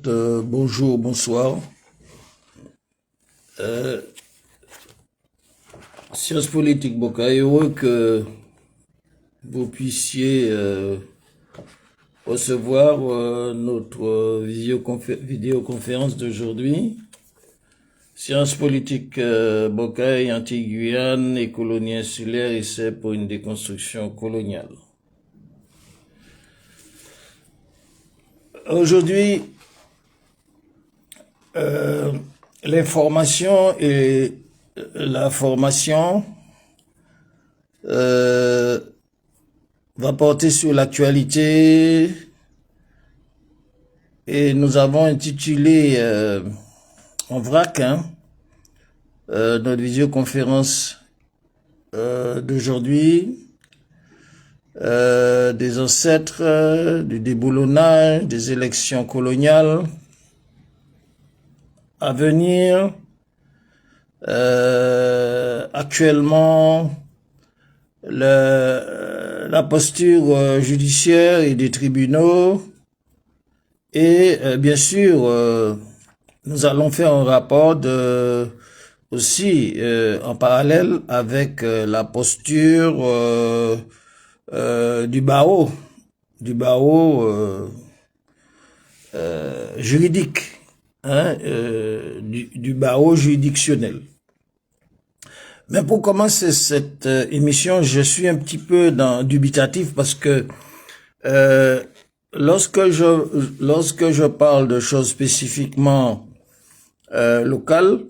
bonjour, bonsoir. Sciences politiques, Boka, heureux que vous puissiez recevoir notre vidéoconférence d'aujourd'hui. Sciences politiques, Bocaï, Antilles-Guyane et colonie insulaire, essai pour une déconstruction coloniale. Aujourd'hui, l'information et la formation va porter sur l'actualité et nous avons intitulé en vrac notre visioconférence d'aujourd'hui, des ancêtres, du déboulonnage, des élections coloniales à venir, actuellement la posture judiciaire et des tribunaux et bien sûr nous allons faire un rapport aussi en parallèle avec la posture du barreau juridique, du barreau juridictionnel. Mais pour commencer cette émission, je suis un petit peu dubitatif parce que lorsque je parle de choses spécifiquement locales,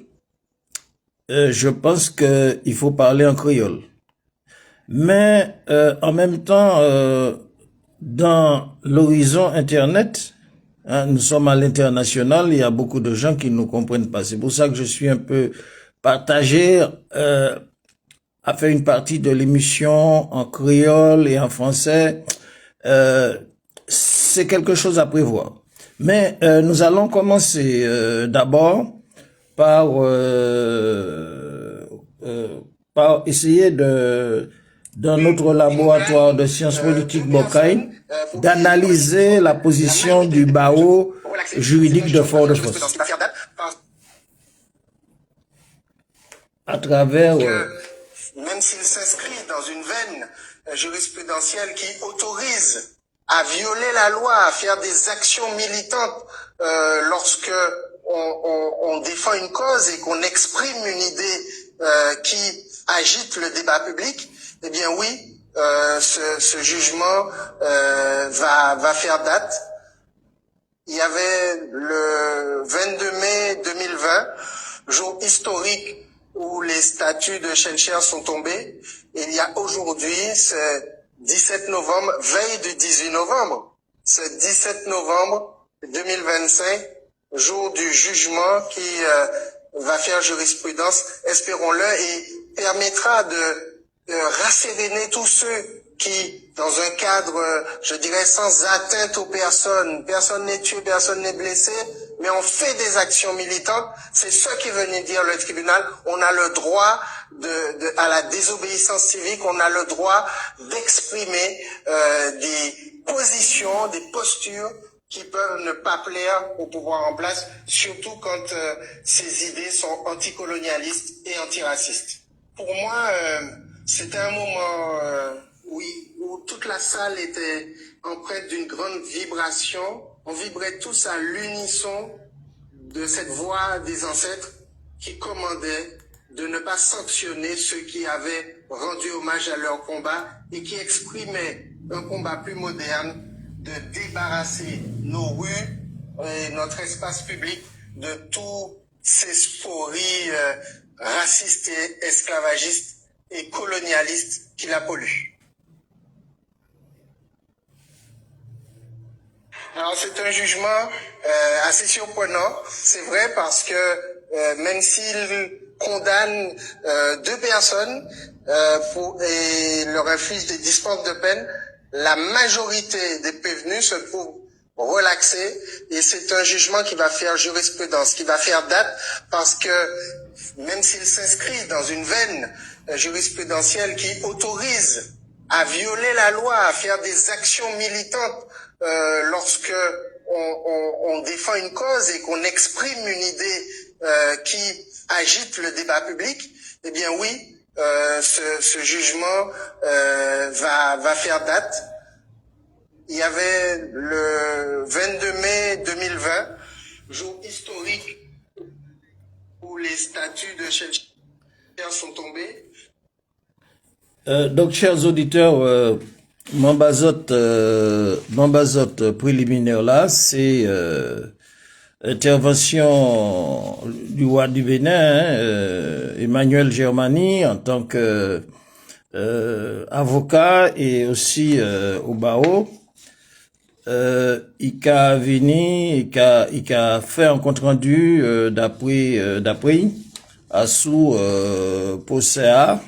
je pense qu'il faut parler en créole. Mais en même temps, dans l'horizon Internet, nous sommes à l'international, il y a beaucoup de gens qui ne nous comprennent pas. C'est pour ça que je suis un peu partagé à faire une partie de l'émission en créole et en français. C'est quelque chose à prévoir. Mais nous allons commencer d'abord par essayer dans notre laboratoire de sciences politiques Bocaï, d'analyser la position du barreau juridique de Fort-de-France. À travers... même s'il s'inscrit dans une veine jurisprudentielle qui autorise à violer la loi, à faire des actions militantes lorsque on défend une cause et qu'on exprime une idée qui agite le débat public, eh bien oui, ce jugement va faire date. Il y avait le 22 mai 2020, jour historique où les statuts de Chenchère sont tombés. Et il y a aujourd'hui, ce 17 novembre, veille du 18 novembre, ce 17 novembre 2025, jour du jugement qui va faire jurisprudence, espérons-le, et permettra de rasséréner tous ceux qui, dans un cadre, je dirais, sans atteinte aux personnes, personne n'est tué, personne n'est blessé, mais on fait des actions militantes, c'est ce qui venait dire le tribunal, on a le droit à la désobéissance civique, on a le droit d'exprimer des positions, des postures qui peuvent ne pas plaire au pouvoir en place, surtout quand ces idées sont anticolonialistes et antiracistes. Pour moi, c'était un moment où toute la salle était empreinte d'une grande vibration. On vibrait tous à l'unisson de cette voix des ancêtres qui commandait de ne pas sanctionner ceux qui avaient rendu hommage à leur combat et qui exprimaient un combat plus moderne de débarrasser nos rues et notre espace public de tous ces spories racistes et esclavagistes et colonialistes qui la polluent. Alors c'est un jugement assez surprenant, c'est vrai, parce que même s'il condamne deux personnes et leur inflige des dispenses de peine, la majorité des prévenus se trouvent relaxés et c'est un jugement qui va faire jurisprudence, qui va faire date, parce que même s'il s'inscrit dans une veine jurisprudentielle qui autorise à violer la loi, à faire des actions militantes lorsque on défend une cause et qu'on exprime une idée qui agite le débat public, eh bien oui, ce jugement va faire date. Il y avait le 22 mai 2020, jour historique où les statues de Shakespeare sont tombées. Donc, chers auditeurs, mon bazote préliminaire là, c'est intervention du roi du Bénin, Emmanuel Germani, en tant que avocat et aussi au barreau. Il a venu, il a fait un compte rendu d'après à sous POSEA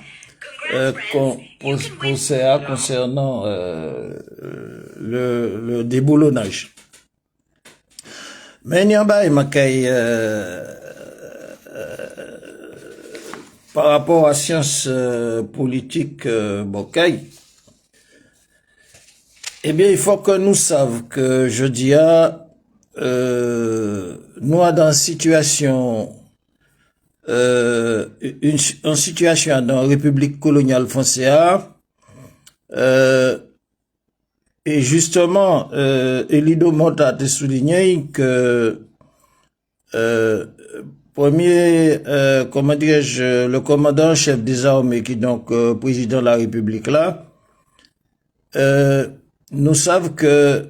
concernant le déboulonnage. Mais il y a par rapport à sciences politiques Bokay, eh bien, il faut que nous savions que je dis nous dans une situation dans la République coloniale française et justement Elido Monta a souligné que premier comment dirais-je, le commandant chef des armées qui est donc président de la République là, nous savons que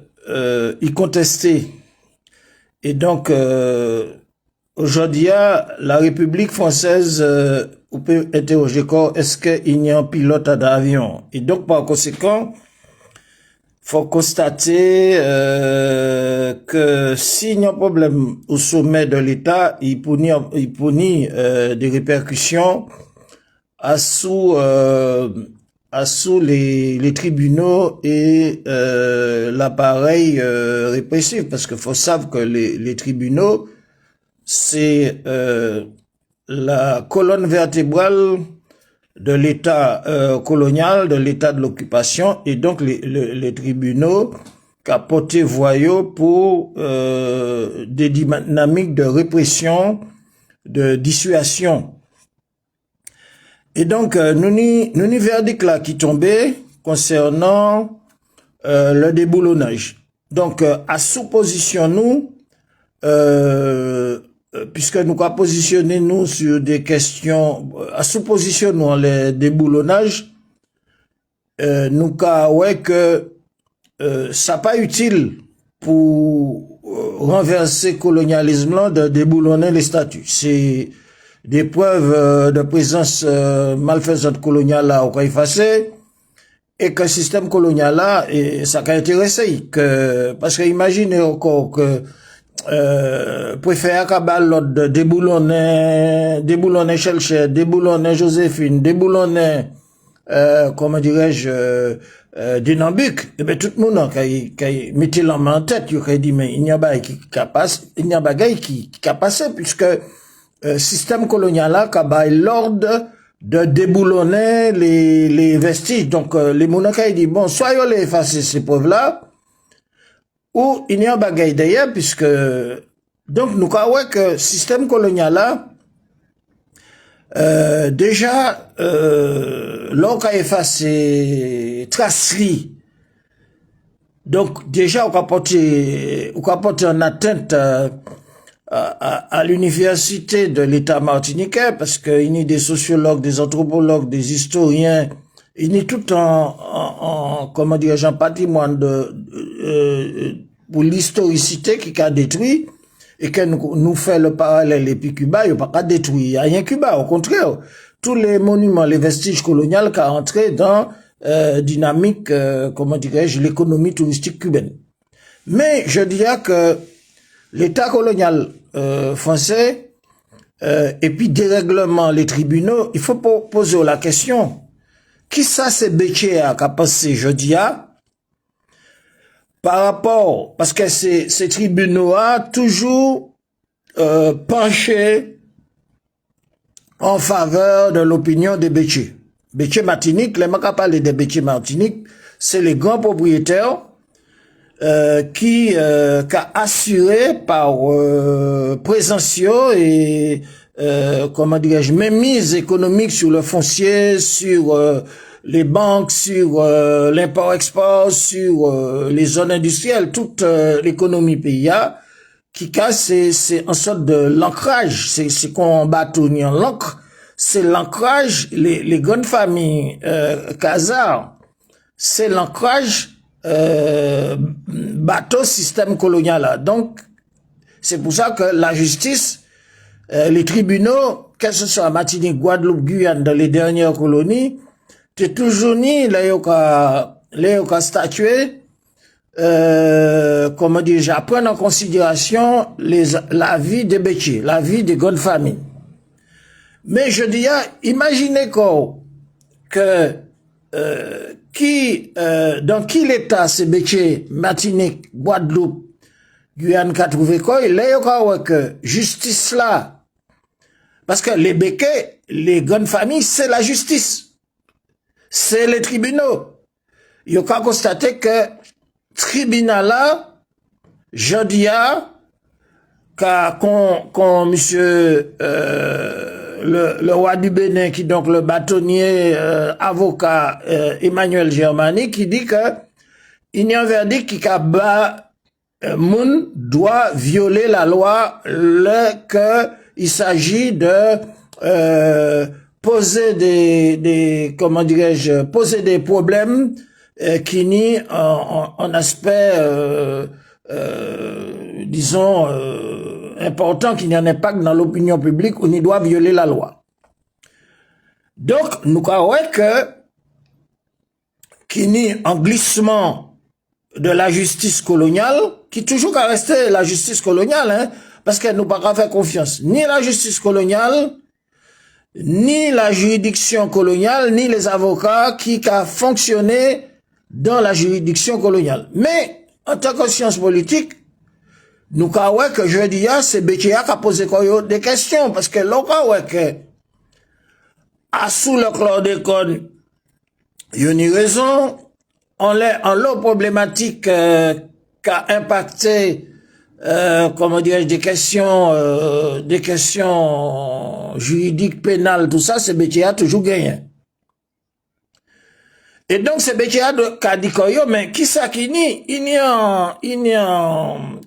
il contestait et donc aujourd'hui la République française on peut interroger est-ce qu'il y a un pilote d'avion et donc par conséquent faut constater que s'il y a un problème au sommet de l'État, il punit des répercussions à sous les tribunaux et l'appareil répressif, parce qu'il faut savoir que les tribunaux, c'est la colonne vertébrale de l'État colonial, de l'État de l'occupation, et donc les tribunaux capotés voyaux pour des dynamiques de répression, de dissuasion. Et donc, nous n'y verdict là qui tombait concernant le déboulonnage. Donc, à sous-position nous, puisque nous avons positionné nous sur des questions, à sous-position nous les déboulonnages, nous avons ouais que ça pas utile pour renverser le colonialisme là de déboulonner les statuts. C'est des preuves de présence malfaisante coloniale là au cas effacé et que le système colonial là et ça a intéressé que parce que imaginez encore que préfère qu'abal l'autre de déboulonner Chelcher, déboulonner Joséphine, déboulonner comment dirais-je Dinambuc, et ben tout le monde qui mettait la main en tête, il aurait dit mais il n'y a pas qui passé puisque système colonial là qui a l'ordre de déboulonner les vestiges. Donc les monarques dit bon soit ils les effacer ces preuves là ou il n'y a pas d'ailleurs puisque donc nous croyons que système colonial là déjà l'on a effacé tracerie. Donc déjà on a porté en atteinte à l'université de l'État martiniquais parce qu'il y a des sociologues, des anthropologues, des historiens, il y a tout en comment dirais-je, en patrimoine pour l'historicité qui a détruit et que nous fait le parallèle et puis Cuba, il n'y a pas détruit, il n'y a rien Cuba, au contraire, tous les monuments, les vestiges coloniaux qui ont entré dans dynamique, comment dirais-je, l'économie touristique cubaine. Mais je dirais que l'État colonial français et puis dérèglement les tribunaux, il faut poser la question qui ça c'est Béché à passé jeudi par rapport parce que ces tribunaux a toujours penché en faveur de l'opinion des Béché. Béché Martinique, les gens qui parlent des Béché Martinique, c'est les grands propriétaires qui qu'a assuré par présentio et comment dirais-je, mainmise économique sur le foncier, sur les banques, sur l'import-export, sur les zones industrielles, toute l'économie PIA, qui casse, c'est en sorte de l'ancrage, c'est qu'on bâtonne en l'encre, c'est l'ancrage, les grandes familles Khazars, c'est l'ancrage bateau système colonial là. Donc, c'est pour ça que la justice, les tribunaux, que ce soit Martinique, Guadeloupe, Guyane, dans les dernières colonies, t'es toujours ni là yoka statué, comment dire, à prendre en considération la vie des bétiers, la vie des grandes familles. Mais je dis, imaginez que dans quel état ces bétiers, Martinique, Guadeloupe, Guyane, qu'a trouvé quoi, il y a que justice là, parce que les béquets, les grandes familles, c'est la justice, c'est les tribunaux. Il y a qu'à constater que tribunal là, je dis quand monsieur le roi du Bénin, qui donc le bâtonnier avocat Emmanuel Germani, qui dit que il y a un verdict qui moun doit violer la loi que il s'agit de poser des comment dirais-je, poser des problèmes qui nient en aspect disons important, qui n'a un impact dans l'opinion publique, où il doit violer la loi. Donc nous croyons que qui nie un glissement de la justice coloniale, qui toujours qu'à rester la justice coloniale, hein, parce qu'elle nous pas faire confiance, ni la justice coloniale, ni la juridiction coloniale, ni les avocats qui a fonctionné dans la juridiction coloniale. Mais, en tant que science politique, nous croyons que je dis, c'est Bétia qui a posé des questions, parce que l'on croit que, à sous le chlordécone, il y a une raison, en l'eau problématique qui a impacté, comment dirais-je, des questions juridiques, pénales, tout ça, c'est Bétia toujours gagné. Et donc, c'est Bétia qui a dit que, mais qui ça qui nie? Il n'y a,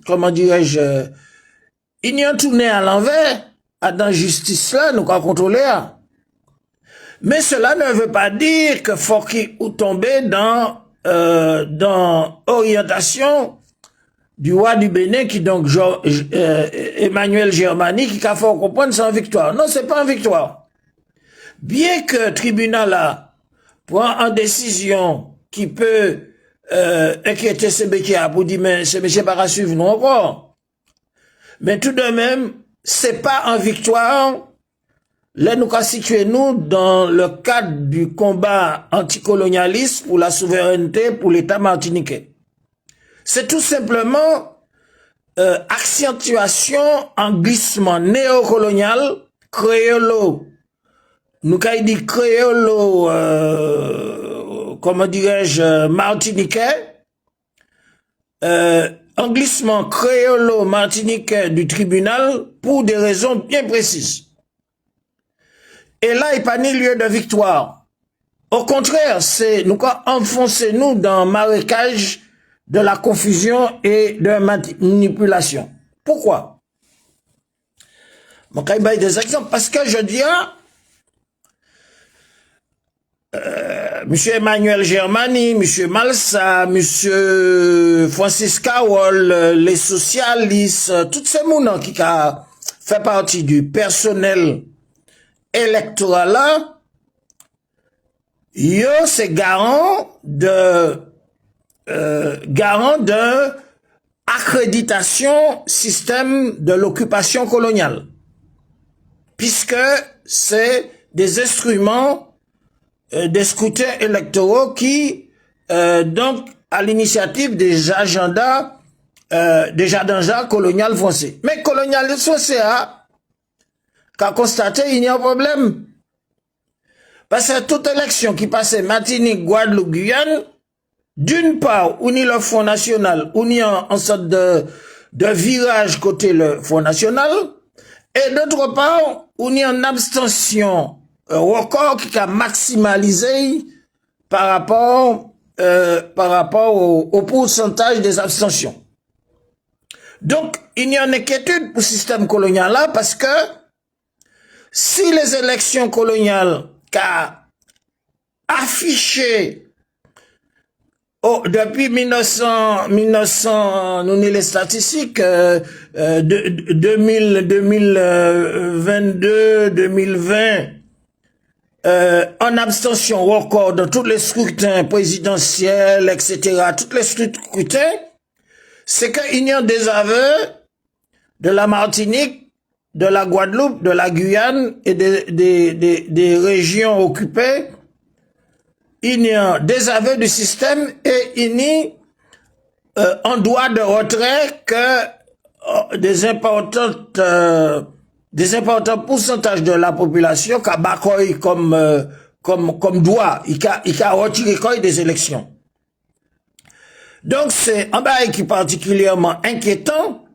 comment dirais-je, il n'y a tourné à l'envers, à dans justice là, nous avons contrôlé. Mais cela ne veut pas dire que faut qu'il ou tomber dans orientation du roi du Bénin, qui donc, Emmanuel Germani, qui a fait comprendre sans victoire. Non, c'est pas une victoire. Bien que le tribunal là, prend une décision qui peut inquiéter ces métiers pour dire mais ces métiers pas à suivre non encore. Mais tout de même, c'est pas en victoire. Là, nous avons situé nous dans le cadre du combat anticolonialiste pour la souveraineté pour l'État martiniquais. C'est tout simplement accentuation en glissement néocolonial, créolo. Nous avons dit créolo, comment dirais-je, martiniquais, un glissement créolo-martiniquais du tribunal pour des raisons bien précises. Et là, il n'y a pas ni lieu de victoire. Au contraire, c'est nous enfoncer nous dans le marécage de la confusion et de la manipulation. Pourquoi? Je vais donner des exemples parce que je dis Monsieur Emmanuel Germani, Monsieur Malsa, Monsieur Francis Cawol, les socialistes, tous ces mounons qui a fait partie du personnel électoral là, yo c'est garant de accréditation système de l'occupation coloniale, puisque c'est des instruments des scrutins électoraux qui, donc, à l'initiative des agendas colonial français. Mais colonial français a constaté il y a un problème. Parce que toute élection qui passait Martinique, Guadeloupe, Guyane, d'une part, on y le Front National, on y en sorte de virage côté le Front National, et d'autre part, on y en abstention, record qui a maximalisé par rapport au pourcentage des abstentions. Donc, il y a une inquiétude pour le système colonial là, parce que si les élections coloniales qu'a affiché depuis 1900, nous avons les statistiques, 2022, 2020, en abstention record dans tous les scrutins présidentiels, etc., tous les scrutins, c'est qu'il y a des aveux de la Martinique, de la Guadeloupe, de la Guyane et des régions occupées. Il y a des aveux du système et il y a un droit de retrait que des importants pourcentages de la population qui a bakoy comme droit, il a retiré des élections. Donc c'est un bail qui est particulièrement inquiétant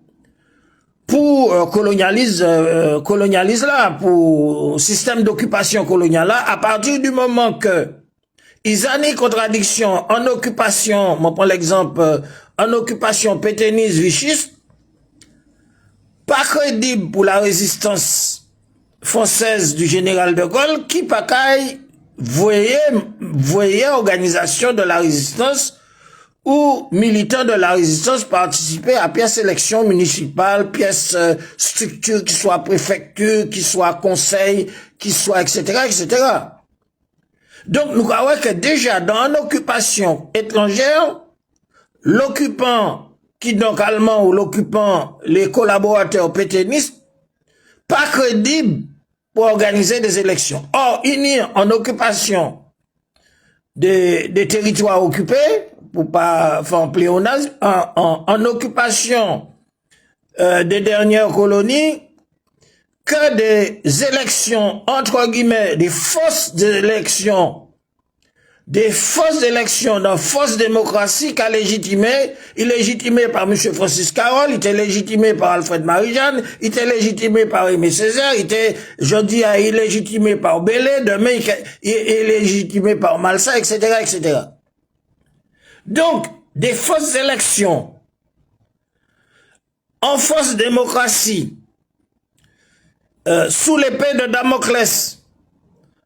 pour colonialise là, pour système d'occupation coloniale là, à partir du moment que ils ont une contradiction en occupation, on prend l'exemple, en occupation pétainiste vichiste, pas crédible pour la résistance française du général de Gaulle, qui pas voyait organisation de la résistance ou militants de la résistance participer à pièce élection municipale, pièce structure qui soit préfecture, qui soit conseil, qui soit etc., etc. Donc, nous croyons que déjà dans une occupation étrangère, l'occupant, qui donc allemand ou l'occupant, les collaborateurs pétainistes, pas crédible pour organiser des élections. Or, il y a en occupation des territoires occupés, pour pas faire un pléonasme, en occupation des dernières colonies, que des élections, entre guillemets, des fausses élections dans fausse démocratie qu'a légitimé, il est légitimé par M. Francis Carole, il était légitimé par Alfred Marie-Jeanne, il était légitimé par Aimé Césaire, il était, je dis, il est légitimé par Bellé, demain, il est légitimé par Malsa, etc., etc. Donc, des fausses élections en fausse démocratie, sous l'épée de Damoclès,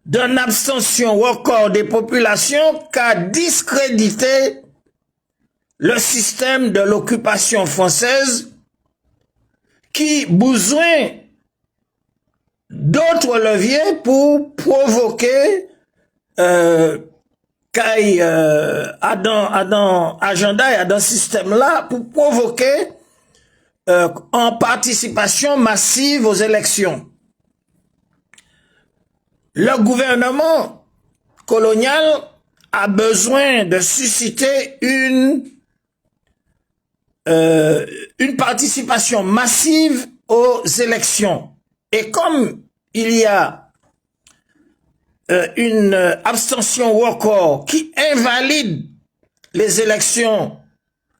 d'une abstention record des populations qu'a discrédité le système de l'occupation française qui besoin d'autres leviers pour provoquer agenda et dans système là pour provoquer en participation massive aux élections. Le gouvernement colonial a besoin de susciter une participation massive aux élections. Et comme il y a une abstention record qui invalide les élections,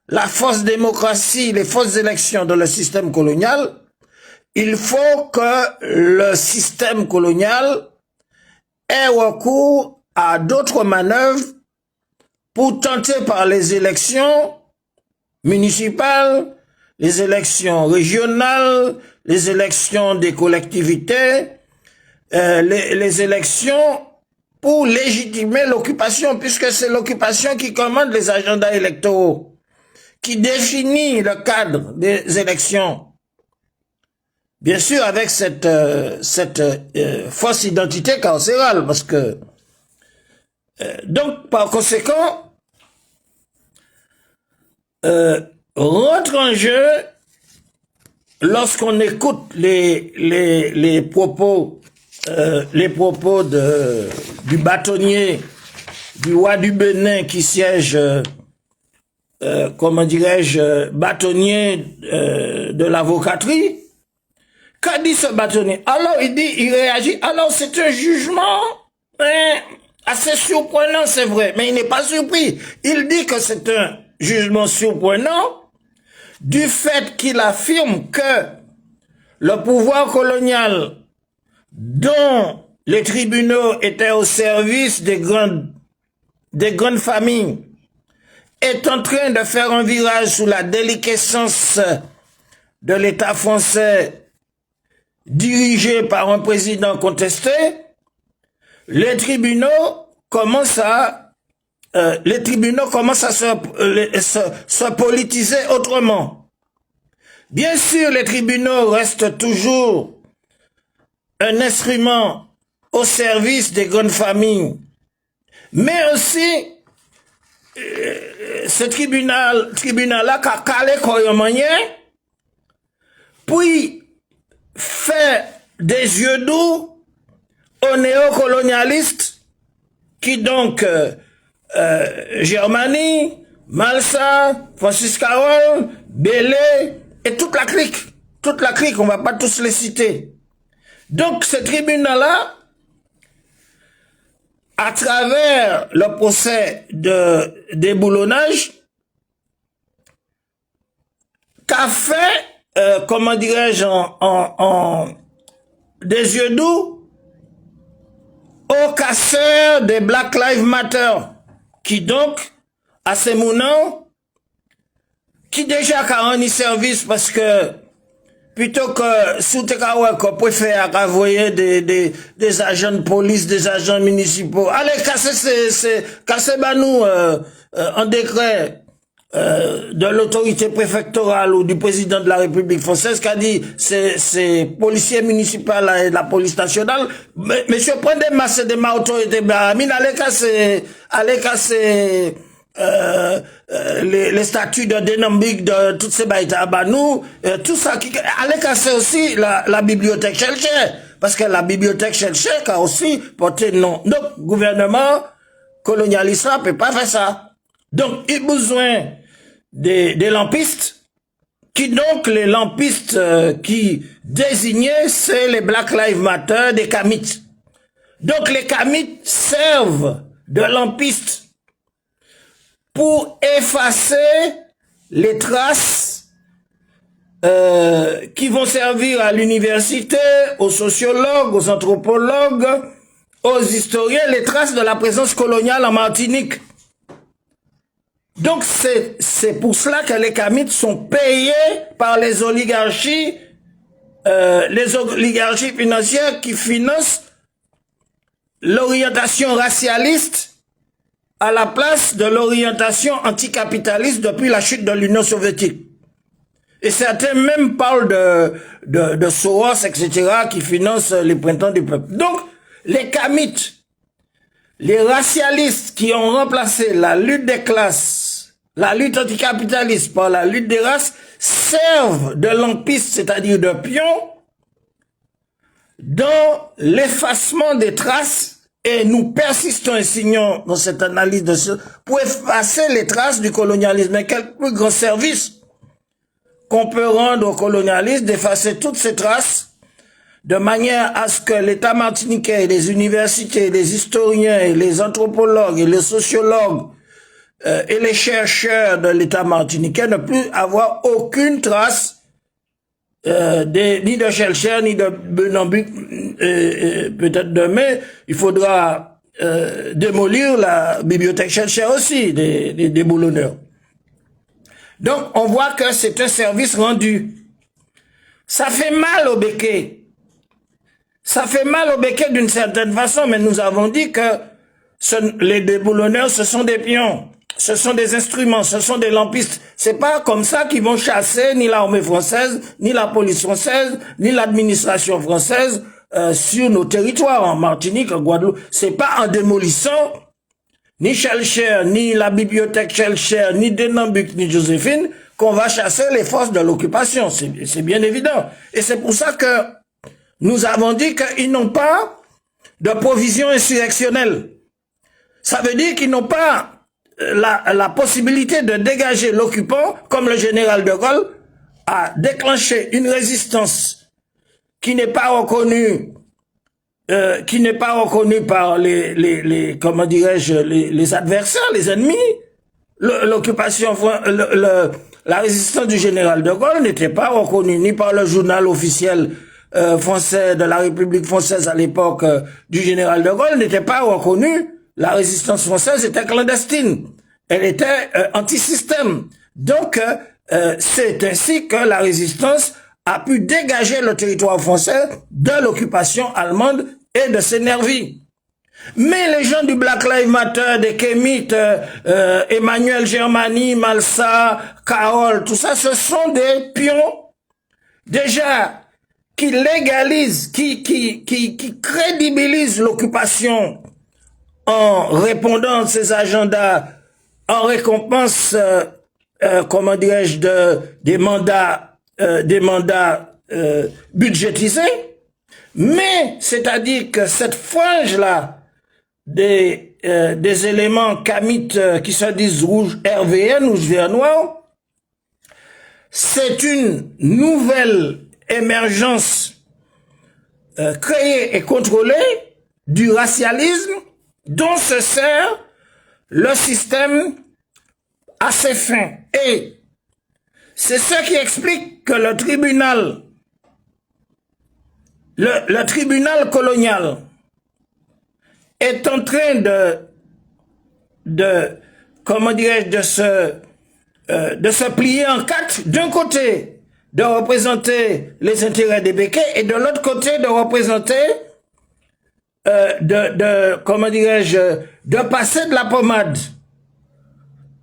la fausse démocratie, les fausses élections dans le système colonial, il faut que le système colonial ait recours à d'autres manœuvres pour tenter par les élections municipales, les élections régionales, les élections des collectivités, les élections pour légitimer l'occupation, puisque c'est l'occupation qui commande les agendas électoraux, qui définit le cadre des élections. Bien sûr, avec cette fausse identité carcérale, parce que donc par conséquent, rentre en jeu lorsqu'on écoute les propos du bâtonnier du roi du Bénin qui siège, comment dirais-je, bâtonnier de l'avocaterie. Qu'a dit ce bâtonnier? Alors il réagit, alors c'est un jugement assez surprenant, c'est vrai, mais il n'est pas surpris. Il dit que c'est un jugement surprenant du fait qu'il affirme que le pouvoir colonial dont les tribunaux étaient au service des grandes familles est en train de faire un virage sous la déliquescence de l'État français dirigé par un président contesté. Les tribunaux commencent à se politiser autrement. Bien sûr, les tribunaux restent toujours un instrument au service des grandes familles, mais aussi ce tribunal-là qui a calé puis fait des yeux doux aux néocolonialistes qui donc Germanie, Malsa, Francis Carole, Bellé et toute la clique, on va pas tous les citer. Donc ce tribunal-là, à travers le procès de déboulonnage, qu'a fait, comment dirais-je, en des yeux doux aux casseurs des Black Lives Matter, qui donc, à ces mounons, qui déjà ont service parce que plutôt que sous qu'on préfère envoyer des agents de police, des agents municipaux, allez casser banou en décret de l'autorité préfectorale ou du président de la République française qui a dit c'est policiers municipaux et la police nationale, monsieur prenez masse de ma autorité, allez casser les statuts de Denambik, de toutes ces baïtas à Banou, tout ça qui allait casser aussi la bibliothèque Chelcher, parce que la bibliothèque Chelcher a aussi porté le nom. Donc, gouvernement colonialiste ne peut pas faire ça. Donc, il y a besoin des lampistes, qui donc, les lampistes qui désignaient, c'est les Black Lives Matter des Kamites. Donc, les Kamites servent de lampistes pour effacer les traces qui vont servir à l'université, aux sociologues, aux anthropologues, aux historiens, les traces de la présence coloniale en Martinique. Donc c'est pour cela que les Kamites sont payés par les oligarchies financières qui financent l'orientation racialiste à la place de l'orientation anticapitaliste depuis la chute de l'Union soviétique. Et certains même parlent de Soros, etc., qui financent les printemps du peuple. Donc, les Kamites, les racialistes qui ont remplacé la lutte des classes, la lutte anticapitaliste par la lutte des races, servent de lampistes, c'est-à-dire de pions, dans l'effacement des traces. Et nous persistons et signons dans cette analyse pour effacer les traces du colonialisme. Mais quel plus grand service qu'on peut rendre au colonialisme d'effacer toutes ces traces de manière à ce que l'État martiniquais, les universités, les historiens, et les anthropologues et les sociologues et les chercheurs de l'État martiniquais ne plus avoir aucune trace ni de Chelcher, ni de Benambik, peut-être demain, il faudra démolir la bibliothèque Chelcher aussi, des boulonneurs. Donc, on voit que c'est un service rendu. Ça fait mal au béquet. Ça fait mal au béquet d'une certaine façon, mais nous avons dit que les déboulonneurs, ce sont des pions. Ce sont des instruments, ce sont des lampistes. C'est pas comme ça qu'ils vont chasser ni l'armée française, ni la police française, ni l'administration française sur nos territoires, en Martinique, en Guadeloupe. C'est pas en démolissant ni Chelcher, ni la bibliothèque Chelcher, ni Denambik, ni Joséphine qu'on va chasser les forces de l'occupation. C'est bien évident. Et c'est pour ça que nous avons dit qu'ils n'ont pas de provision insurrectionnelle. Ça veut dire qu'ils n'ont pas la possibilité de dégager l'occupant, comme le général de Gaulle a déclenché une résistance qui n'est pas reconnue qui n'est pas reconnu par comment dirais-je, les adversaires, les ennemis. L'occupation, la résistance du général de Gaulle n'était pas reconnue ni par le journal officiel français de la République française à l'époque du général de Gaulle, n'était pas reconnue. La résistance française était clandestine. Elle était anti-système. Donc, c'est ainsi que la résistance a pu dégager le territoire français de l'occupation allemande et de ses nervis. Mais les gens du Black Lives Matter, des Kémites, Emmanuel Germani, Malsa, Carole, tout ça, ce sont des pions, déjà, qui légalisent, qui crédibilisent l'occupation en répondant à ces agendas, en récompense, comment dirais-je, des mandats budgétisés. Mais, c'est-à-dire que cette frange-là, des éléments kamites qui se disent rouge RVN ou vert noir, c'est une nouvelle émergence créée et contrôlée du racialisme dont se sert le système à ses fins. Et c'est ce qui explique que le tribunal colonial est en train comment dirais-je, de se plier en quatre. D'un côté, de représenter les intérêts des béquets et de l'autre côté, de représenter, comment dirais-je, de passer de la pommade.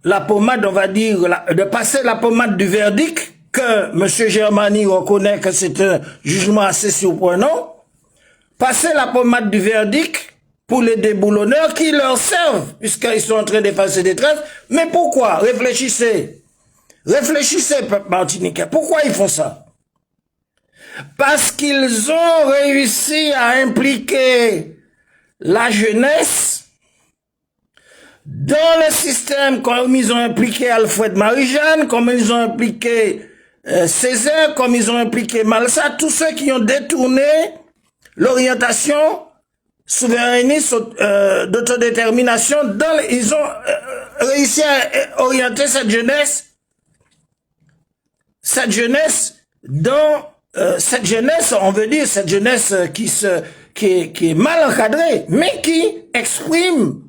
La pommade, on va dire, de passer la pommade du verdict, que M. Germani reconnaît que c'est un jugement assez surprenant. Passer la pommade du verdict pour les déboulonneurs qui leur servent, puisqu'ils sont en train d'effacer des traces. Mais pourquoi? Réfléchissez. Réfléchissez, peuple martiniquais. Pourquoi ils font ça? Parce qu'ils ont réussi à impliquer la jeunesse dans le système, comme ils ont impliqué Alfred Marie-Jeanne, comme ils ont impliqué Césaire, comme ils ont impliqué Malsa, tous ceux qui ont détourné l'orientation souverainiste d'autodétermination, ils ont réussi à orienter cette jeunesse dans cette jeunesse, on veut dire cette jeunesse qui est mal encadrée, mais qui exprime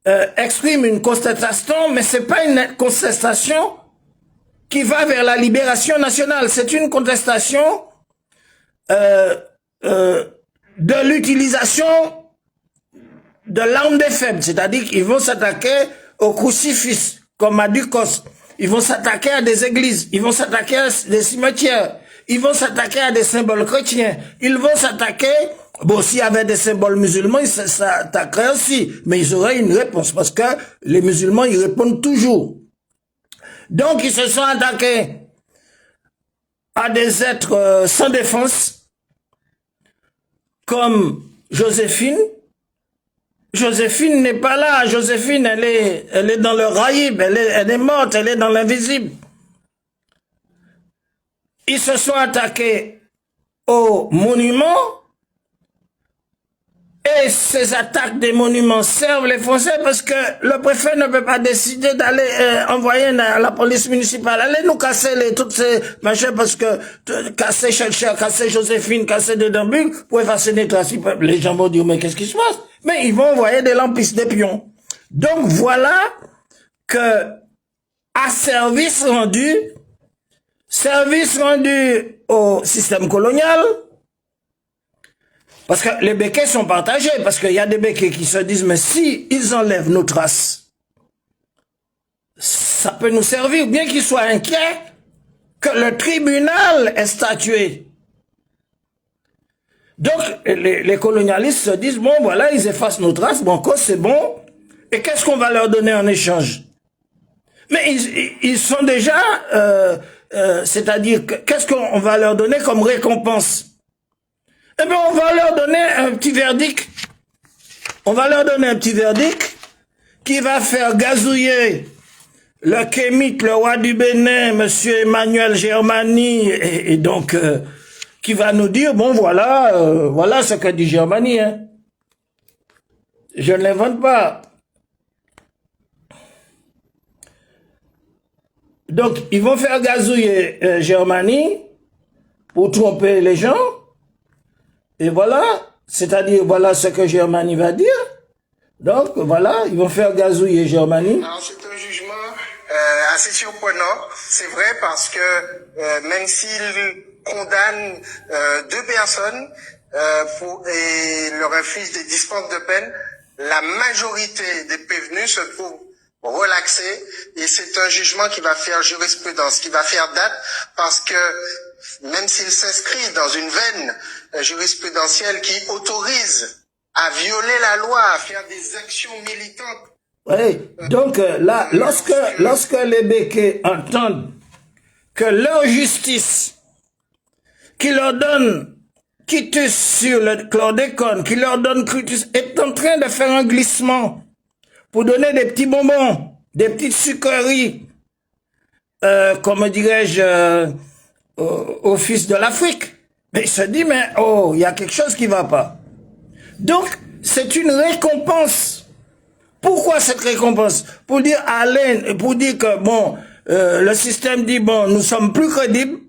une contestation, mais c'est pas une contestation qui va vers la libération nationale. C'est une contestation de l'utilisation de l'arme des faibles, c'est-à-dire qu'ils vont s'attaquer au crucifix, comme à Ducos. Ils vont s'attaquer à des églises, ils vont s'attaquer à des cimetières, ils vont s'attaquer à des symboles chrétiens, ils vont s'attaquer, bon, s'il y avait des symboles musulmans, ils s'attaqueraient aussi, mais ils auraient une réponse, parce que les musulmans, ils répondent toujours. Donc, ils se sont attaqués à des êtres sans défense, comme Joséphine. Joséphine n'est pas là. Joséphine, elle est dans le raïb, elle est morte, elle est dans l'invisible. Ils se sont attaqués aux monuments, et ces attaques des monuments servent les Français parce que le préfet ne peut pas décider d'aller envoyer la police municipale. Allez nous casser toutes ces machins parce que casser Chelcher, casser Joséphine, casser Dedembuc pour effacer des traces. Les gens vont dire mais qu'est-ce qui se passe? Mais ils vont envoyer des lampistes, des pions. Donc voilà que à service rendu au système colonial. Parce que les béquets sont partagés, parce qu'il y a des béquets qui se disent, mais si ils enlèvent nos traces, ça peut nous servir, bien qu'ils soient inquiets que le tribunal ait statué. Donc, les colonialistes se disent, bon, voilà, ils effacent nos traces, bon, quoi, c'est bon, et qu'est-ce qu'on va leur donner en échange? Mais ils sont déjà, c'est-à-dire, qu'est-ce qu'on va leur donner comme récompense? Eh bien, on va leur donner un petit verdict. On va leur donner un petit verdict qui va faire gazouiller le Kémite, le roi du Bénin, monsieur Emmanuel Germani, et donc, qui va nous dire, bon voilà, voilà ce que dit Germanie. Hein. Je ne l'invente pas. Donc, ils vont faire gazouiller Germanie pour tromper les gens. Et voilà, c'est-à-dire, voilà ce que Germanie va dire. Donc, voilà, ils vont faire gazouiller Germanie. Alors, c'est un jugement assez surprenant, c'est vrai, parce que même s'il condamne deux personnes et leur inflige des dispenses de peine, la majorité des prévenus se trouvent relaxés, et c'est un jugement qui va faire jurisprudence, qui va faire date, parce que même s'il s'inscrit dans une veine jurisprudentielle qui autorise à violer la loi, à faire des actions militantes. Oui, donc là, lorsque les béquets entendent que leur justice, qui leur donne quitus sur le chlordécone, qui leur donne quitus, est en train de faire un glissement pour donner des petits bonbons, des petites sucreries, comment dirais-je, aux fils de l'Afrique. Mais il se dit, mais oh, il y a quelque chose qui va pas. Donc, c'est une récompense. Pourquoi cette récompense? Pour dire pour dire que bon, le système dit bon, nous sommes plus crédibles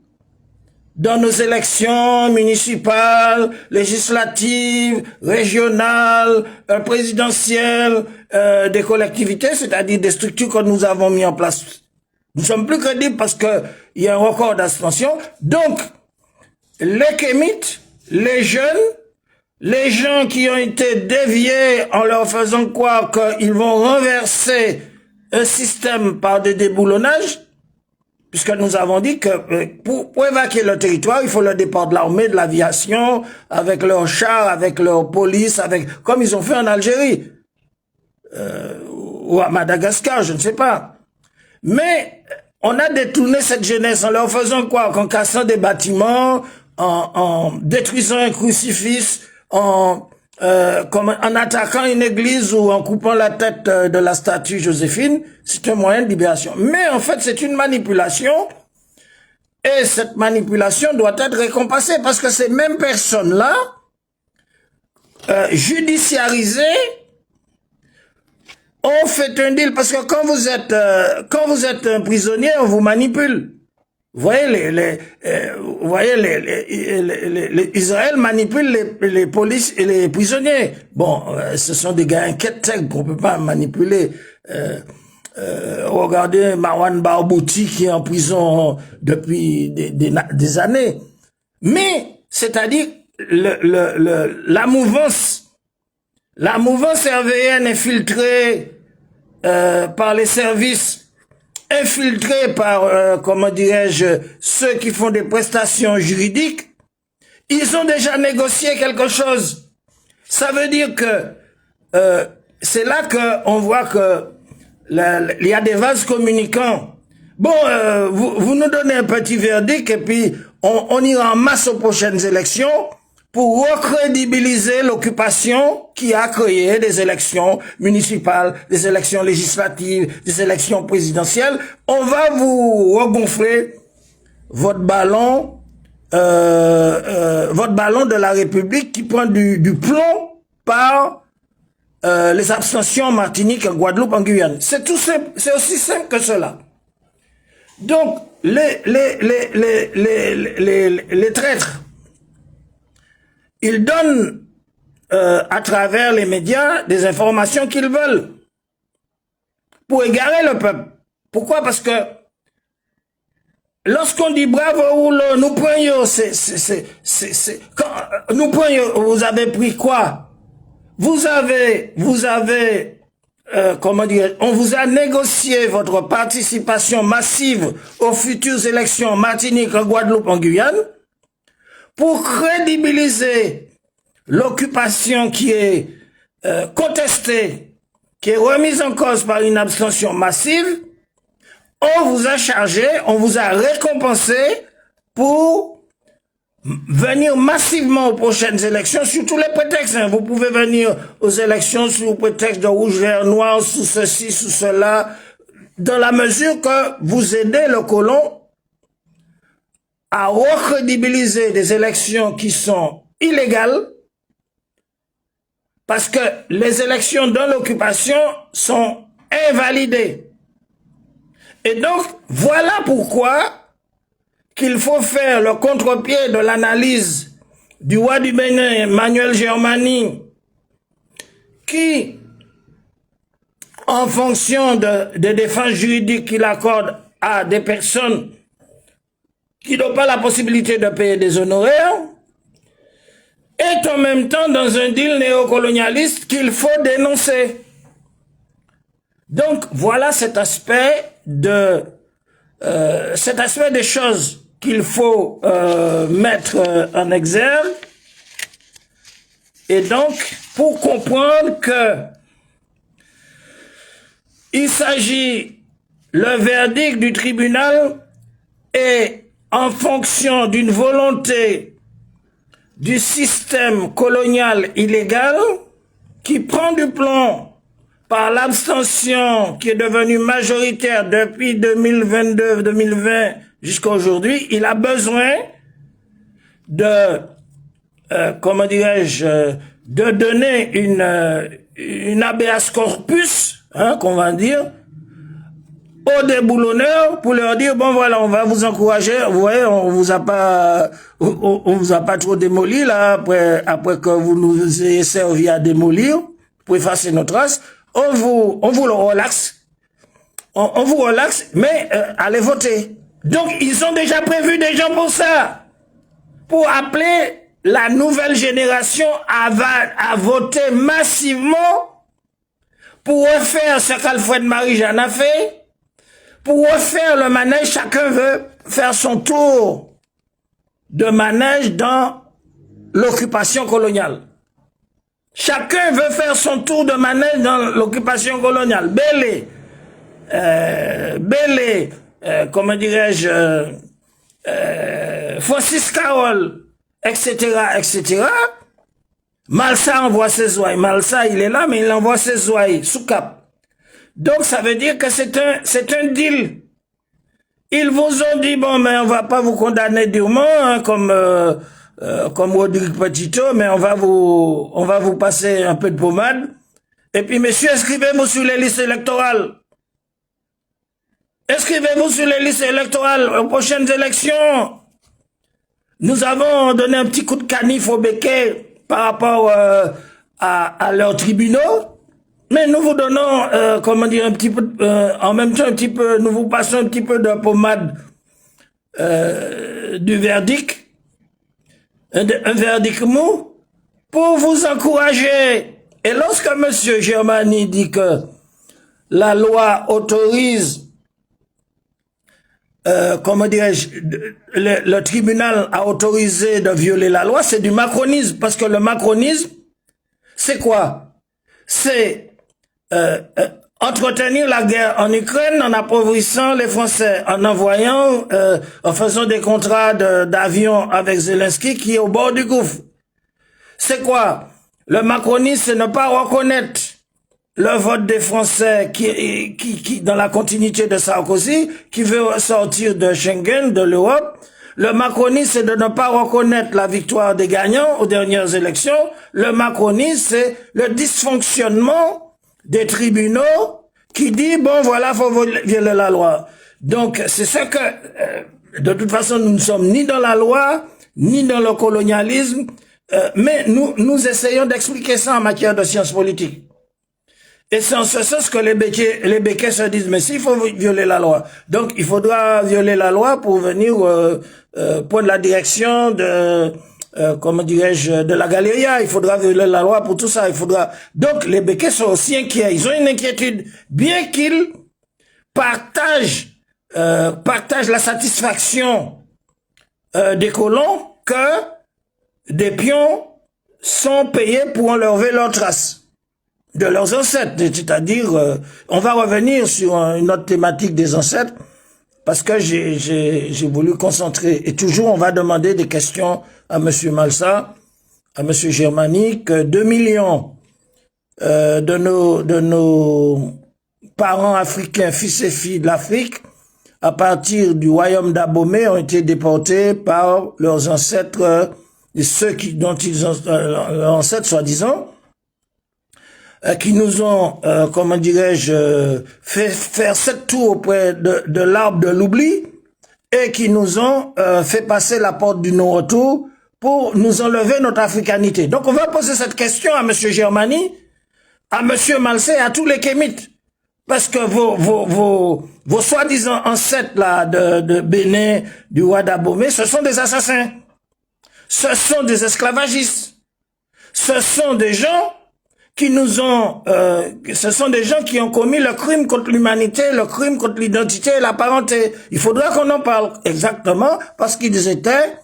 dans nos élections municipales, législatives, régionales, présidentielles, des collectivités, c'est-à-dire des structures que nous avons mis en place. Nous sommes plus crédibles parce que il y a un record d'abstention. Donc, les kémites, les jeunes, les gens qui ont été déviés en leur faisant croire qu'ils vont renverser un système par des déboulonnages, puisque nous avons dit que pour évacuer le territoire, il faut le départ de l'armée, de l'aviation, avec leurs chars, avec leur police, comme ils ont fait en Algérie, ou à Madagascar, je ne sais pas. Mais on a détourné cette jeunesse en leur faisant croire qu'en cassant des bâtiments, en détruisant un crucifix, en attaquant une église ou en coupant la tête de la statue Joséphine, c'est un moyen de libération. Mais en fait, c'est une manipulation, et cette manipulation doit être récompensée, parce que ces mêmes personnes-là, judiciarisées, ont fait un deal, parce que quand vous êtes un prisonnier, on vous manipule. Vous voyez, Israël manipule les polices et les prisonniers. Bon, ce sont des gars inquiets qu'on peut pas manipuler. Regardez Marwan Barbouti qui est en prison depuis des années. Mais, c'est-à-dire, la mouvance RVN infiltrée par les services, infiltrés par, comment dirais-je, ceux qui font des prestations juridiques, ils ont déjà négocié quelque chose. Ça veut dire que c'est là qu'on voit que il y a des vases communicants. Bon, vous nous donnez un petit verdict et puis on ira en masse aux prochaines élections pour recrédibiliser l'occupation qui a créé des élections municipales, des élections législatives, des élections présidentielles. On va vous regonfler votre ballon de la République qui prend du plomb par les abstentions en Martinique, en Guadeloupe, en Guyane. C'est tout simple, c'est aussi simple que cela. Donc, les traîtres, ils donnent à travers les médias des informations qu'ils veulent pour égarer le peuple. Pourquoi? Parce que lorsqu'on dit bravo, nous prenons, nous prenons, vous avez pris quoi? Vous avez, comment dire, on vous a négocié votre participation massive aux futures élections en Martinique, en Guadeloupe, en Guyane, pour crédibiliser l'occupation qui est contestée, qui est remise en cause par une abstention massive. On vous a chargé, on vous a récompensé pour venir massivement aux prochaines élections sous tous les prétextes. Hein. Vous pouvez venir aux élections sous le prétexte de rouge, vert, noir, sous ceci, sous cela, dans la mesure que vous aidez le colon à recrédibiliser des élections qui sont illégales, parce que les élections dans l'occupation sont invalidées. Et donc, voilà pourquoi qu'il faut faire le contre-pied de l'analyse du roi du Bénin, Emmanuel Germani, qui, en fonction de défense juridique qu'il accorde à des personnes qui n'ont pas la possibilité de payer des honoraires, est en même temps dans un deal néocolonialiste qu'il faut dénoncer. Donc, voilà cet aspect des choses qu'il faut mettre en exergue. Et donc, pour comprendre que il s'agit, le verdict du tribunal est en fonction d'une volonté du système colonial illégal qui prend du plomb par l'abstention qui est devenue majoritaire depuis 2022-2020 jusqu'à aujourd'hui. Il a besoin de, comment dirais-je, de donner une habeas corpus, hein, qu'on va dire, aux déboulonneurs pour leur dire, bon voilà, on va vous encourager, vous voyez, on vous a pas trop démoli là, après que vous nous ayez servi à démolir, pour effacer nos traces, on vous le relaxe, on vous relaxe, mais allez voter. Donc ils ont déjà prévu des gens pour ça, pour appeler la nouvelle génération à voter massivement pour refaire ce qu'Alfred Marie-Jeanne a fait. Pour refaire le manège, chacun veut faire son tour de manège dans l'occupation coloniale. Chacun veut faire son tour de manège dans l'occupation coloniale. Bélé, comment dirais-je, Francis Carole, etc., etc. Malsa envoie ses ouailles. Malsa, il est là, mais il envoie ses ouailles sous cap. Donc, ça veut dire que c'est un deal. Ils vous ont dit, bon, mais on va pas vous condamner durement, hein, comme Rodrigue Petito, mais on va vous passer un peu de pommade. Et puis, messieurs, inscrivez-vous sur les listes électorales. Inscrivez-vous sur les listes électorales aux prochaines élections. Nous avons donné un petit coup de canif au béquet par rapport à leurs tribunaux. Mais nous vous donnons, comment dire, un petit peu, en même temps, un petit peu, nous vous passons un petit peu de pommade du verdict, un verdict mou, pour vous encourager. Et lorsque M. Germani dit que la loi autorise, comment dirais-je, le tribunal a autorisé de violer la loi, c'est du macronisme, parce que le macronisme, c'est quoi? C'est entretenir la guerre en Ukraine en appauvrissant les Français, en envoyant, en faisant des contrats d'avions avec Zelensky qui est au bord du gouffre. C'est quoi? Le macronisme, c'est ne pas reconnaître le vote des Français qui dans la continuité de Sarkozy, qui veut sortir de Schengen, de l'Europe. Le macronisme, c'est de ne pas reconnaître la victoire des gagnants aux dernières élections. Le macronisme, c'est le dysfonctionnement des tribunaux qui dit, bon voilà, faut violer la loi. Donc, c'est ça que, de toute façon, nous ne sommes ni dans la loi, ni dans le colonialisme, mais nous essayons d'expliquer ça en matière de sciences politiques. Et c'est en ce sens que les béquets se disent, mais s'il faut violer la loi, donc il faudra violer la loi pour venir prendre la direction de... comment dirais-je, de la Galeria, il faudra violer la loi pour tout ça, il faudra... Donc, les béquets sont aussi inquiets, ils ont une inquiétude, bien qu'ils partagent la satisfaction des colons que des pions sont payés pour enlever leurs traces de leurs ancêtres, c'est-à-dire, on va revenir sur une autre thématique des ancêtres, parce que j'ai voulu concentrer, et toujours on va demander des questions à M. Malsa, à M. Germani, que 2 millions de nos parents africains, fils et filles de l'Afrique, à partir du royaume d'Abomey, ont été déportés par leurs ancêtres, et ceux dont ils ont, leurs ancêtres, soi-disant, qui nous ont, comment dirais-je, fait faire 7 tours auprès de l'arbre de l'oubli, et qui nous ont fait passer la porte du non-retour pour nous enlever notre africanité. Donc on va poser cette question à M. Germani, à M. Malsé, à tous les Kémites. Parce que vos soi-disant ancêtres là de Bénin, du roi d'Abomey, ce sont des assassins. Ce sont des esclavagistes. Ce sont des gens qui nous ont, ce sont des gens qui ont commis le crime contre l'humanité, le crime contre l'identité et la parenté. Il faudra qu'on en parle exactement parce qu'ils étaient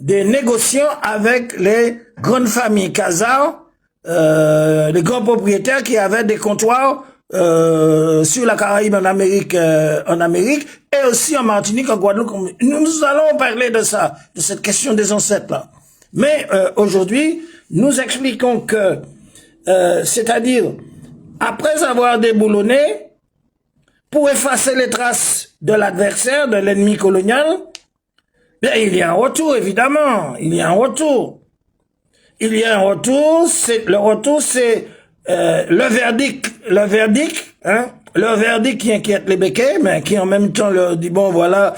des négociants avec les grandes familles Khazars, les grands propriétaires qui avaient des comptoirs sur la Caraïbe en Amérique, et aussi en Martinique, en Guadeloupe. Nous allons parler de ça, de cette question des ancêtres là. Mais aujourd'hui, nous expliquons que, c'est-à-dire, après avoir déboulonné, pour effacer les traces de l'adversaire, de l'ennemi colonial, bien, il y a un retour, évidemment. Il y a un retour. Il y a un retour. Le retour, c'est le verdict, hein, le verdict qui inquiète les béquets, mais qui en même temps leur dit bon voilà,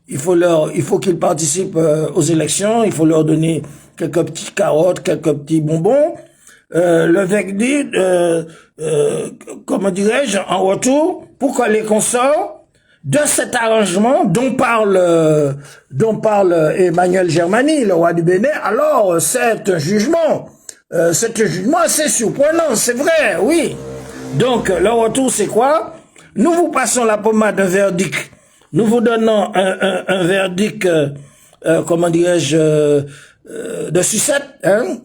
il faut qu'ils participent aux élections, il faut leur donner quelques petites carottes, quelques petits bonbons. Le verdict, comment dirais-je, en retour, pour que les consorts de cet arrangement dont parle Emmanuel Germani, le roi du Bénin, alors c'est un jugement assez surprenant, c'est vrai, oui. Donc le retour c'est quoi? Nous vous passons la pommade d'un verdict, nous vous donnons un verdict, comment dirais-je, de sucette, hein?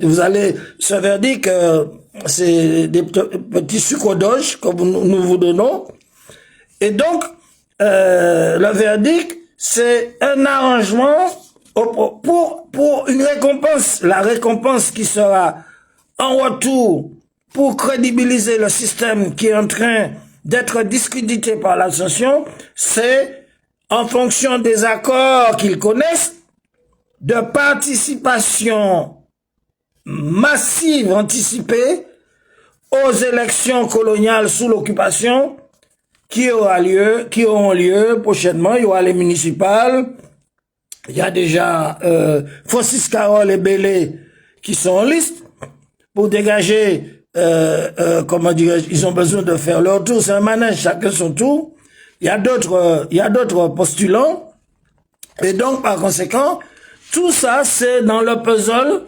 Vous allez, ce verdict, c'est des petits sucres d'orge que nous vous donnons. Et donc, le verdict, c'est un arrangement pour une récompense. La récompense qui sera en retour pour crédibiliser le système qui est en train d'être discrédité par l'ascension, c'est en fonction des accords qu'ils connaissent de participation massive anticipée aux élections coloniales sous l'occupation qui auront lieu prochainement. Il y aura les municipales. Il y a déjà Francis Carole et Bélé qui sont en liste pour dégager, comment dirais-je, ils ont besoin de faire leur tour. C'est un manège, chacun son tour. Il y a d'autres postulants. Et donc, par conséquent, tout ça, c'est dans le puzzle.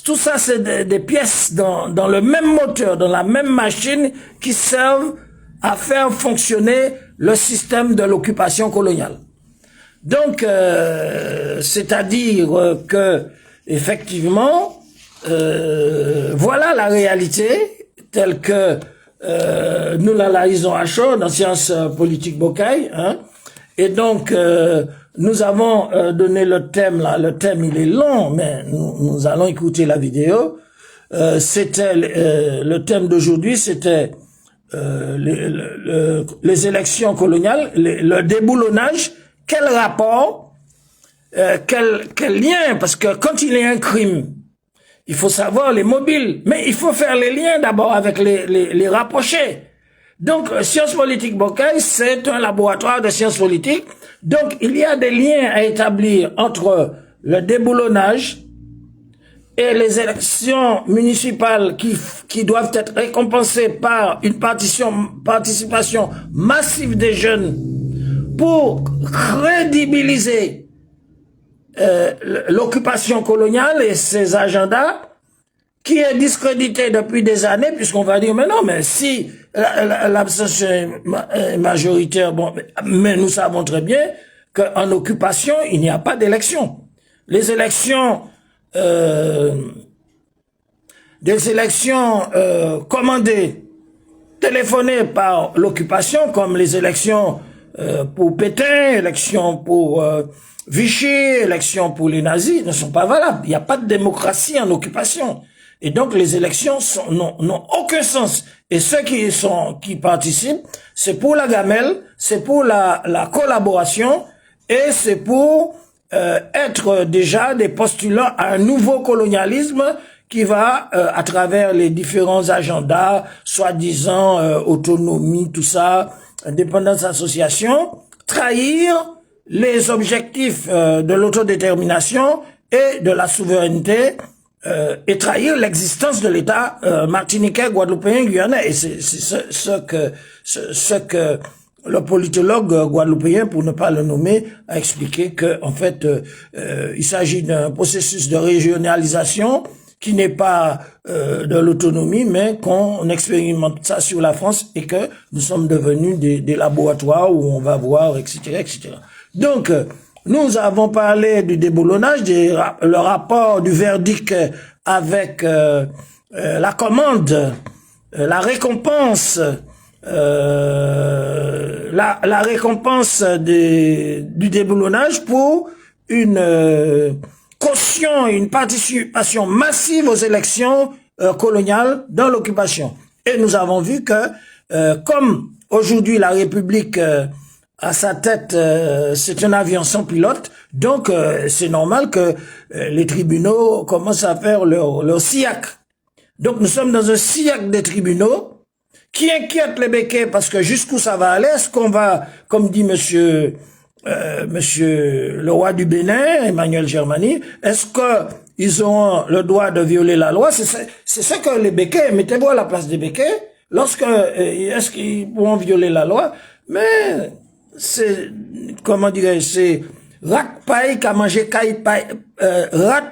Tout ça, c'est des pièces dans le même moteur, dans la même machine qui servent à faire fonctionner le système de l'occupation coloniale. Donc, c'est-à-dire que, effectivement, voilà la réalité telle que nous l'analysons à chaud dans Sciences Politiques Bocaille, hein. Et donc, nous avons donné le thème là. Le thème, il est long, mais nous allons écouter la vidéo. C'était le thème d'aujourd'hui, c'était les élections coloniales, le déboulonnage. Quel rapport, quel lien? Parce que quand il y a un crime, il faut savoir les mobiles, mais il faut faire les liens d'abord avec les rapprochés. Donc, Sciences Politiques Bocaille, c'est un laboratoire de sciences politiques. Donc, il y a des liens à établir entre le déboulonnage et les élections municipales qui doivent être récompensées par une participation massive des jeunes pour crédibiliser l'occupation coloniale et ses agendas, qui est discrédité depuis des années, puisqu'on va dire, mais non, mais si l'abstention est majoritaire, bon, mais nous savons très bien qu'en occupation, il n'y a pas d'élection. Les élections, des élections commandées, téléphonées par l'occupation, comme les élections pour Pétain, élections pour Vichy, élections pour les nazis, ne sont pas valables. Il n'y a pas de démocratie en occupation. Et donc les élections n'ont aucun sens. Et ceux qui participent, c'est pour la gamelle, c'est pour la collaboration et c'est pour être déjà des postulants à un nouveau colonialisme qui va, à travers les différents agendas, soi-disant autonomie, tout ça, indépendance, association, trahir les objectifs de l'autodétermination et de la souveraineté et trahir l'existence de l'État martiniquais, guadeloupéen, guyanais. Et c'est ce que le politologue guadeloupéen, pour ne pas le nommer, a expliqué que en fait, il s'agit d'un processus de régionalisation qui n'est pas de l'autonomie, mais qu'on expérimente ça sur la France et que nous sommes devenus des laboratoires où on va voir, etc., etc. Donc, nous avons parlé du déboulonnage, le rapport du verdict avec la commande, la récompense, la récompense du déboulonnage pour une caution, une participation massive aux élections coloniales dans l'occupation. Et nous avons vu que, comme aujourd'hui la République à sa tête, c'est un avion sans pilote, donc c'est normal que les tribunaux commencent à faire leur SIAC. Donc nous sommes dans un SIAC des tribunaux qui inquiète les béquets parce que jusqu'où ça va aller? Est-ce qu'on va, comme dit monsieur le roi du Bénin, Emmanuel Germani, est-ce que ils ont le droit de violer la loi? C'est ce que les béquets, mettez-vous à la place des béquets, est-ce qu'ils pourront violer la loi? Mais c'est, comment dirais-je, c'est rat paille qui a mangé caille paille, rat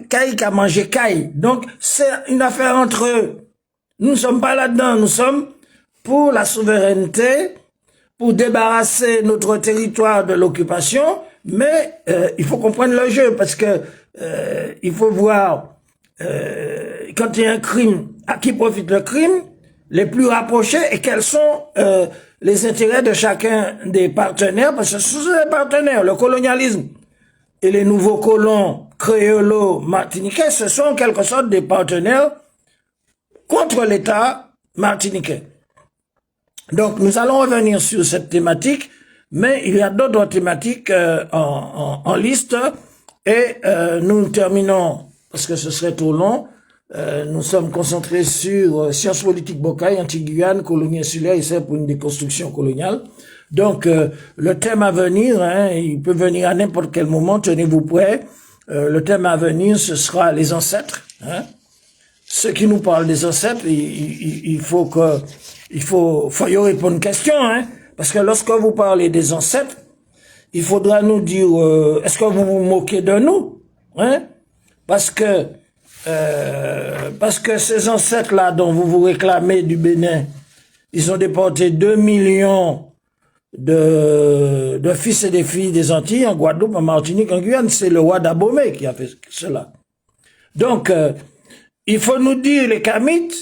caille qui a mangé caille. Donc, c'est une affaire entre eux. Nous ne sommes pas là-dedans, nous sommes pour la souveraineté, pour débarrasser notre territoire de l'occupation, mais il faut comprendre le jeu, parce que il faut voir, quand il y a un crime, à qui profite le crime, les plus rapprochés, et quels sont les intérêts de chacun des partenaires, parce que ce sont les partenaires, le colonialisme et les nouveaux colons créolo-martiniquais, ce sont en quelque sorte des partenaires contre l'État martiniquais. Donc, nous allons revenir sur cette thématique, mais il y a d'autres thématiques en liste, et nous terminons, parce que ce serait trop long, nous sommes concentrés sur sciences politiques Bocaille, Antilles-Guyane, colonie insulaire, et c'est pour une déconstruction coloniale. Donc, le thème à venir, il peut venir à n'importe quel moment, tenez-vous prêts. Le thème à venir, ce sera les ancêtres. Ceux qui nous parlent des ancêtres, il faut y répondre une question, parce que lorsque vous parlez des ancêtres, il faudra nous dire, est-ce que vous vous moquez de nous, parce que ces ancêtres-là dont vous vous réclamez du Bénin, ils ont déporté 2 millions de fils et des filles des Antilles, en Guadeloupe, en Martinique, en Guyane. C'est le roi d'Abomey qui a fait cela. Donc, il faut nous dire, les Kamites,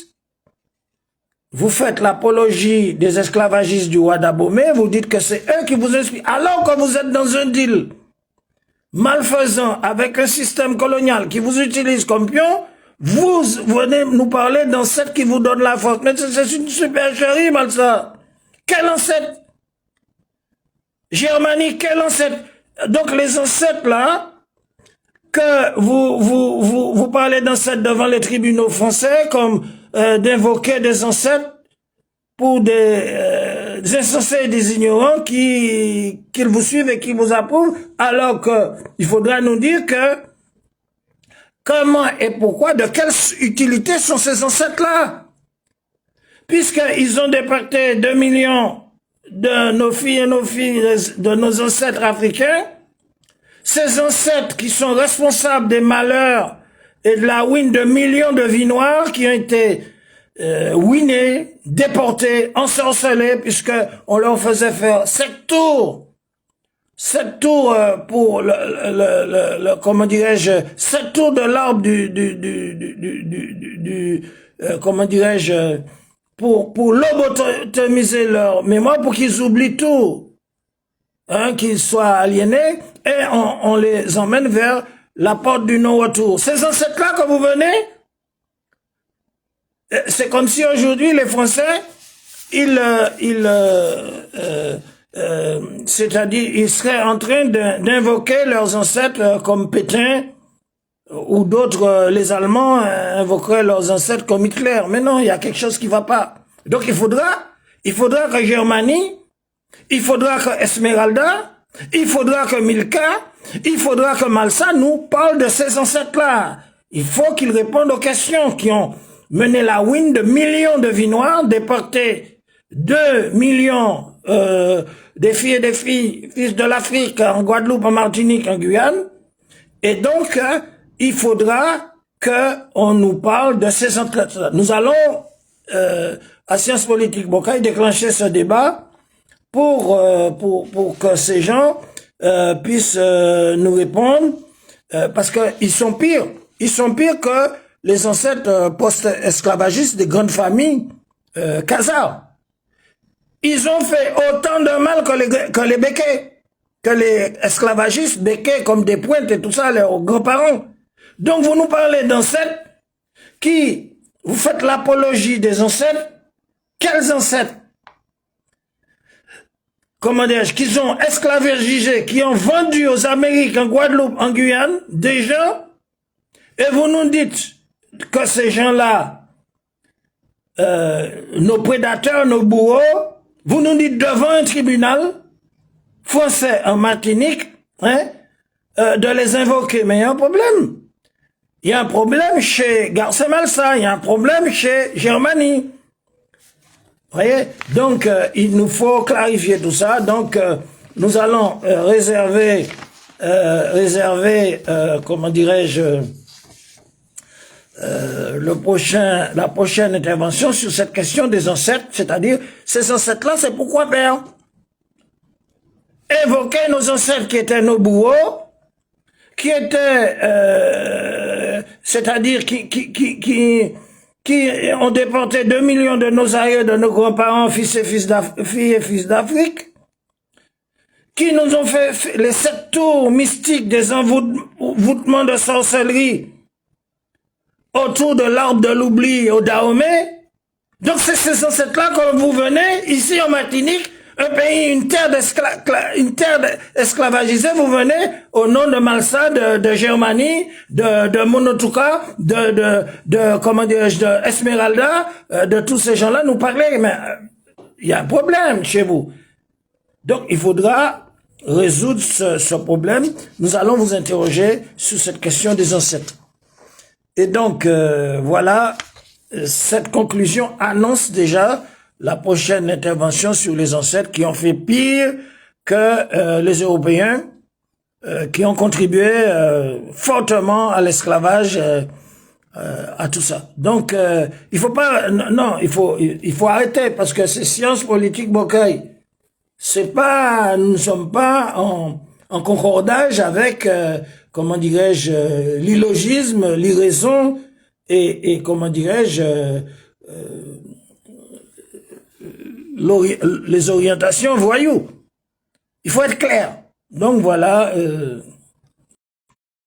vous faites l'apologie des esclavagistes du roi d'Abomey, vous dites que c'est eux qui vous inspirent, alors que vous êtes dans un deal malfaisant avec un système colonial qui vous utilise comme pion, vous venez nous parler d'ancêtres qui vous donnent la force. Mais c'est une supercherie, mal ça. Quel ancêtre? Germanie, quel ancêtre? Donc les ancêtres là, que vous parlez d'ancêtres devant les tribunaux français, comme d'invoquer des ancêtres pour des insensés et des ignorants qu'ils vous suivent et qui vous approuvent, alors que il faudra nous dire que comment et pourquoi, de quelle utilité sont ces ancêtres-là? Puisqu'ils ont déporté 2 millions de nos filles et nos filles, de nos ancêtres africains, ces ancêtres qui sont responsables des malheurs et de la ruine de millions de vies noires qui ont été ruinés, déportés, ensorcelés, puisque on leur faisait faire 7 tours pour comment dirais-je, 7 tours de l'arbre comment dirais-je, pour lobotomiser leur mémoire, pour qu'ils oublient tout, qu'ils soient aliénés, et on les emmène vers la porte du non-retour. Ces ancêtres-là que vous venez, c'est comme si aujourd'hui les Français, c'est-à-dire, ils seraient en train d'invoquer leurs ancêtres comme Pétain, ou d'autres, les Allemands invoqueraient leurs ancêtres comme Hitler. Mais non, il y a quelque chose qui va pas. Donc il faudra que Germanie, il faudra que Esmeralda, il faudra que Milka, il faudra que Malsa nous parle de ces ancêtres-là. Il faut qu'ils répondent aux questions qui ont mené la ruine de millions de vies noires, déporté 2 millions des filles et des fils de l'Afrique en Guadeloupe, en Martinique, en Guyane. Et donc, il faudra qu'on nous parle de ces ancêtres-là. Nous allons, à Sciences Politiques Bocaille, déclencher ce débat pour que ces gens puissent nous répondre, parce qu'ils sont pires. Ils sont pires que les ancêtres post-esclavagistes des grandes familles khazars. Ils ont fait autant de mal que les békés, que les esclavagistes békés comme des pointes et tout ça, leurs grands-parents. Donc vous nous parlez d'ancêtres qui, vous faites l'apologie des ancêtres. Quels ancêtres? Comment dirais-je? Qu'ils ont esclavagisé, qui ont vendu aux Amériques, en Guadeloupe, en Guyane, des gens, et vous nous dites que ces gens-là, nos prédateurs, nos bourreaux, vous nous dites devant un tribunal français en Martinique, hein, de les invoquer. Mais il y a un problème. Il y a un problème chez Garcés Malsa, il y a un problème chez Germanie. Vous voyez? Donc, il nous faut clarifier tout ça. Donc, nous allons réserver, comment dirais-je, la prochaine intervention sur cette question des ancêtres, c'est-à-dire, ces ancêtres-là, c'est pourquoi faire? Évoquer nos ancêtres qui étaient nos bourreaux, qui étaient, c'est-à-dire, qui ont déporté 2 millions de nos aïeux, de nos grands-parents, filles et fils d'Afrique, qui nous ont fait les 7 tours mystiques des envoûtements de sorcellerie autour de l'arbre de l'oubli au Dahomey. Donc c'est ces ancêtres-là que vous venez, ici en Martinique, un pays, une terre esclavagisée, vous venez au nom de Malsa, de Germanie, de Monotuka, comment dirais-je, de Esmeralda, de tous ces gens-là nous parler, mais il y a un problème chez vous. Donc il faudra résoudre ce problème. Nous allons vous interroger sur cette question des ancêtres. Et donc voilà, cette conclusion annonce déjà la prochaine intervention sur les ancêtres qui ont fait pire que les Européens, qui ont contribué fortement à l'esclavage, à tout ça. Donc, il faut pas, non, il faut arrêter parce que c'est Sciences Politiques Bocaille. C'est pas, nous ne sommes pas en concordage avec, comment dirais-je, l'illogisme, l'irraison et comment dirais-je, les orientations voyous. Il faut être clair. Donc voilà.